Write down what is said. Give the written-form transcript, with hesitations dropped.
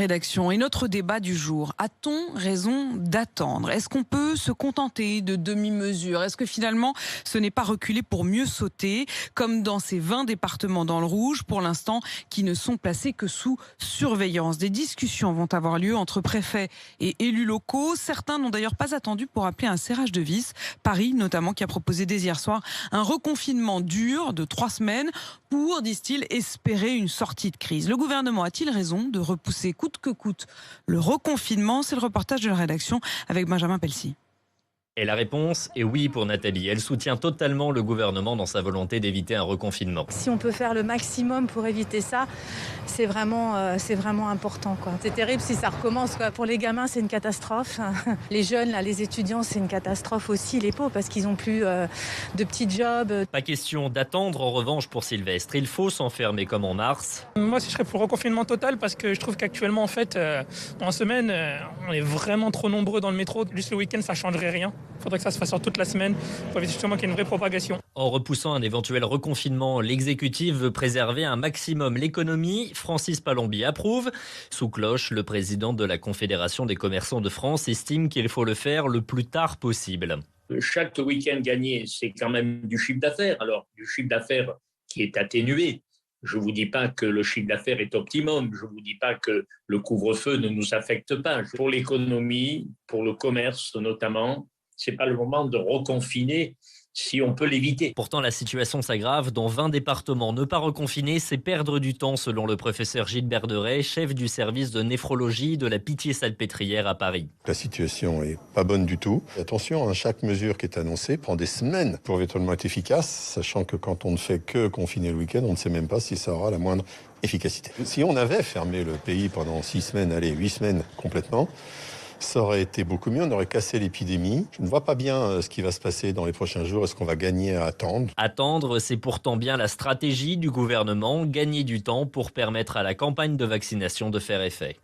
rédaction. Et notre débat du jour, a-t-on raison d'attendre? Est-ce qu'on peut se contenter de demi-mesures? Est-ce que finalement, ce n'est pas reculer pour mieux sauter, comme dans ces 20 départements dans le rouge, pour l'instant, qui ne sont placés que sous surveillance? Des discussions vont avoir lieu entre préfets et élus locaux. Certains n'ont d'ailleurs pas attendu pour appeler un serrage de vis. Paris, notamment, qui a proposé dès hier soir un reconfinement dur de 3 semaines pour, disent-ils, espérer une sortie de crise. Le gouvernement a-t-il raison de repousser coûte que coûte le reconfinement? C'est le reportage de la rédaction avec Benjamin Pelsi. Et la réponse est oui pour Nathalie. Elle soutient totalement le gouvernement dans sa volonté d'éviter un reconfinement. Si on peut faire le maximum pour éviter ça, c'est vraiment important, quoi. C'est terrible si ça recommence, quoi. Pour les gamins, c'est une catastrophe. Les jeunes, là, les étudiants, c'est une catastrophe aussi. Les pauvres, parce qu'ils n'ont plus de petits jobs. Pas question d'attendre en revanche pour Sylvestre. Il faut s'enfermer comme en mars. Moi, je serais pour le reconfinement total parce que je trouve qu'actuellement, en fait, en semaine, on est vraiment trop nombreux dans le métro. Juste le week-end, ça ne changerait rien. Il faudrait que ça se fasse sur toute la semaine pour éviter justement qu'il y ait une vraie propagation. En repoussant un éventuel reconfinement, l'exécutif veut préserver un maximum l'économie. Francis Palombi approuve. Sous cloche, le président de la Confédération des commerçants de France estime qu'il faut le faire le plus tard possible. Chaque week-end gagné, c'est quand même du chiffre d'affaires. Alors, du chiffre d'affaires qui est atténué. Je ne vous dis pas que le chiffre d'affaires est optimum. Je ne vous dis pas que le couvre-feu ne nous affecte pas. Pour l'économie, pour le commerce notamment, ce n'est pas le moment de reconfiner si on peut l'éviter. Pourtant, la situation s'aggrave. Dans 20 départements, ne pas reconfiner, c'est perdre du temps, selon le professeur Gilles Berderay, chef du service de néphrologie de la Pitié-Salpêtrière à Paris. La situation est pas bonne du tout. Attention, chaque mesure qui est annoncée prend des semaines pour éventuellement être efficace, sachant que quand on ne fait que confiner le week-end, on ne sait même pas si ça aura la moindre efficacité. Si on avait fermé le pays pendant 6 semaines, 8 semaines complètement, ça aurait été beaucoup mieux, on aurait cassé l'épidémie. Je ne vois pas bien ce qui va se passer dans les prochains jours. Est-ce qu'on va gagner à attendre? Attendre, c'est pourtant bien la stratégie du gouvernement, gagner du temps pour permettre à la campagne de vaccination de faire effet.